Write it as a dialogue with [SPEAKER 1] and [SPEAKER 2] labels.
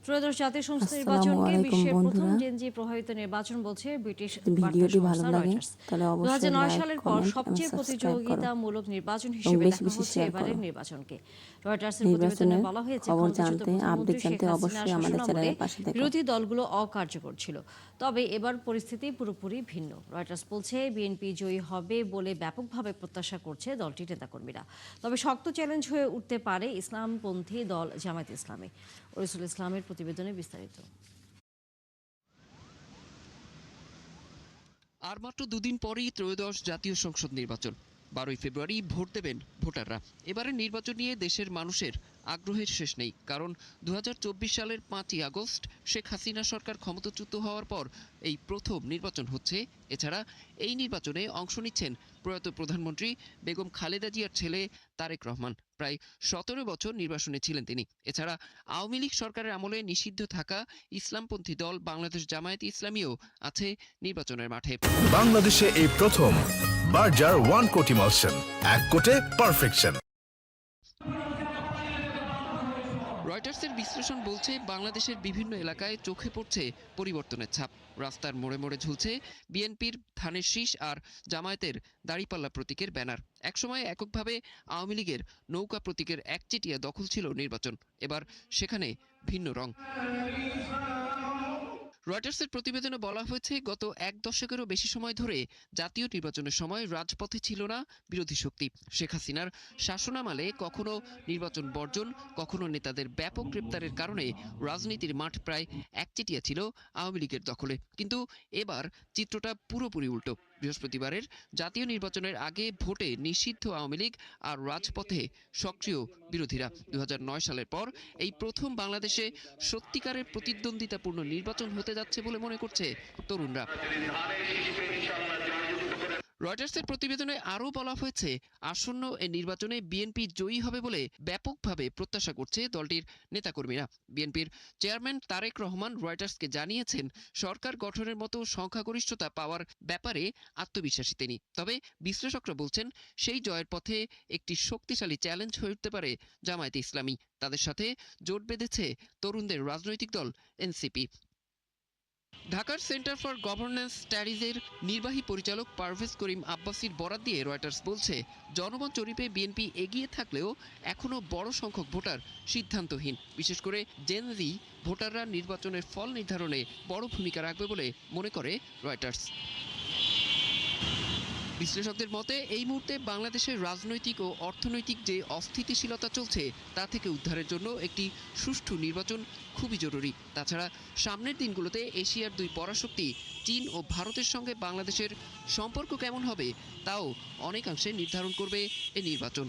[SPEAKER 1] ত্রয়োদশ জাতীয় সংসদ
[SPEAKER 2] আসসালামু
[SPEAKER 1] নির্বাচনকে
[SPEAKER 2] আলাইকুম
[SPEAKER 1] বিশ্বের প্রথম
[SPEAKER 2] বন্ধুরা।
[SPEAKER 1] জেনজি প্রভাবিত নির্বাচন বলছে ব্রিটিশ
[SPEAKER 2] যদি
[SPEAKER 1] বার্তা
[SPEAKER 2] ভিডিওটি ভালো
[SPEAKER 1] সংস্থা
[SPEAKER 2] লাগে
[SPEAKER 1] রয়টার্স।
[SPEAKER 2] তাহলে অবশ্যই
[SPEAKER 1] 2009
[SPEAKER 2] লাইক,
[SPEAKER 1] সালের পর
[SPEAKER 2] কমেন্ট এবং
[SPEAKER 1] সবচেয়ে
[SPEAKER 2] সাবস্ক্রাইব করো
[SPEAKER 1] প্রতিযোগিতামূলক নির্বাচন
[SPEAKER 2] এবং
[SPEAKER 1] হিসেবে
[SPEAKER 2] বেশি
[SPEAKER 1] দেখা
[SPEAKER 2] বেশি
[SPEAKER 1] হচ্ছে
[SPEAKER 2] শেয়ার
[SPEAKER 1] এবারের
[SPEAKER 2] করো।
[SPEAKER 1] নির্বাচনকে। রয়টার্সের প্রতিবেদনে
[SPEAKER 2] নির্বাচনের
[SPEAKER 1] বলা হয়েছে,
[SPEAKER 2] খবর
[SPEAKER 1] ক্ষমতাচ্যুত
[SPEAKER 2] জানতে, আপডেট
[SPEAKER 1] প্রধানমন্ত্রী শেখ
[SPEAKER 2] জানতে
[SPEAKER 1] হাসিনার
[SPEAKER 2] অবশ্যই আমাদের
[SPEAKER 1] শাসনামলে
[SPEAKER 2] চ্যানেলের পাশে থেকো।
[SPEAKER 1] বিরোধী দলগুলো অকার্যকর ছিল। তবে এবার পরিস্থিতি পুরোপুরি ভিন্ন। রয়টার্স বলছে, বিএনপি জয়ী হবে বলে ব্যাপকভাবে প্রত্যাশা করছে দলটির নেতাকর্মীরা। তবে শক্ত চ্যালেঞ্জ হয়ে উঠতে পারে ইসলামপন্থী দল জামায়াত ইসলামী। ওরিসুল ইসলামের প্রতিবেদনে বিস্তারিত।
[SPEAKER 3] আর মাত্র দুদিন পরেই ত্রয়োদশ জাতীয় সংসদ নির্বাচন। 12ই ফেব্রুয়ারি ভোট দেবেন ভোটাররা। এবারের নির্বাচন নিয়ে দেশের মানুষের আগ্রহের শেষ নেই, কারণ 2024 সালের 5ই আগস্ট শেখ হাসিনা সরকার ক্ষমতাচ্যুত হওয়ার পর এই প্রথম নির্বাচন হচ্ছে। এছাড়া এই নির্বাচনে অংশ নিচ্ছেন প্রয়াত প্রধানমন্ত্রী বেগম খালেদা জিয়ার ছেলে তারেক রহমান। প্রায় 17 বছর নির্বাসনে ছিলেন তিনি। এছাড়া আওয়ামী লীগ সরকারের আমলে নিষিদ্ধ থাকা ইসলামপন্থী দল বাংলাদেশ জামায়াত ইসলামীও আছে নির্বাচনের মাঠে।
[SPEAKER 4] বাংলাদেশে এই প্রথম বার্জার 1 কোটি মালসেন, 1 কোটে পারফেকশন।
[SPEAKER 3] রয়টার্সের বিশ্লেষণ বলছে, বাংলাদেশের বিভিন্ন এলাকায় চোখে পড়ছে পরিবর্তনের ছাপ। রাস্তার মোড়ে মোড়ে ঝুলছে বিএনপির ধানের শীষ আর জামায়াতের দাড়িপাল্লা প্রতীকের ব্যানার। একসময় এককভাবে আওয়ামী লীগের নৌকা প্রতীকের একচেটিয়া দখল ছিল নির্বাচন, এবার সেখানে ভিন্ন রং। রয়টার্সের প্রতিবেদনে বলা হয়েছে, গত এক দশকেরও বেশি সময় ধরে জাতীয় নির্বাচনের সময় রাজপথে ছিল না বিরোধী শক্তি। শেখ হাসিনার শাসনামলে কখনো নির্বাচন বর্জন, কখনো নেতাদের ব্যাপক গ্রেপ্তারের কারণে রাজনীতির মাঠ প্রায় একচেটিয়া ছিল আওয়ামী লীগের দখলে। কিন্তু এবার চিত্রটা পুরোপুরি উল্টো। বৃহস্পতিবারের জাতীয় নির্বাচনের আগে ভোটে নিষিদ্ধ আওয়ামী লীগ আর রাজপথে সক্রিয় বিরোধীরা। 2009 সালের পর এই প্রথম বাংলাদেশে সত্যিকারের প্রতিদ্বন্দ্বিতাপূর্ণ নির্বাচন হতে যাচ্ছে বলে মনে করছে তরুণরা। রয়টার্সের প্রতিবেদনে আরও বলা হয়েছে, আসন্ন এই নির্বাচনে বিএনপি জয়ী হবে বলে ব্যাপকভাবে প্রত্যাশা করছে দলটির নেতাকর্মীরা। বিএনপির চেয়ারম্যান তারেক রহমান রয়টার্সকে জানিয়েছেন, সরকার গঠনের মতো সংখ্যাগরিষ্ঠতা পাওয়ার ব্যাপারে আত্মবিশ্বাসী তিনি। তবে বিশ্লেষকরা বলছেন, সেই জয়ের পথে একটি শক্তিশালী চ্যালেঞ্জ হয়ে উঠতে পারে জামায়াতে ইসলামী। তাদের সাথে জোট বেঁধেছে তরুণদের রাজনৈতিক দল এনসিপি। ঢাকার সেন্টার ফর গভর্নেন্স স্টাডিজের নির্বাহী পরিচালক পারভেজ করিম আব্বাসির বরাত দিয়ে রয়টার্স বলছে, জনমত জরিপে বিএনপি এগিয়ে থাকলেও এখনও বড় সংখ্যক ভোটার সিদ্ধান্তহীন। বিশেষ করে জেন জি ভোটাররা নির্বাচনের ফল নির্ধারণে বড় ভূমিকা রাখবে বলে মনে করে রয়টার্স। বিশ্লেষকদের মতে, এই মুহূর্তে বাংলাদেশের রাজনৈতিক ও অর্থনৈতিক যে অস্থিতিশীলতা চলছে তা থেকে উদ্ধারের জন্য একটি সুষ্ঠু নির্বাচন খুবই জরুরি। তাছাড়া সামনের দিনগুলোতে এশিয়ার দুই পরাশক্তি চীন ও ভারতের সঙ্গে বাংলাদেশের সম্পর্ক কেমন হবে তাও অনেকাংশে নির্ধারণ করবে এই নির্বাচন।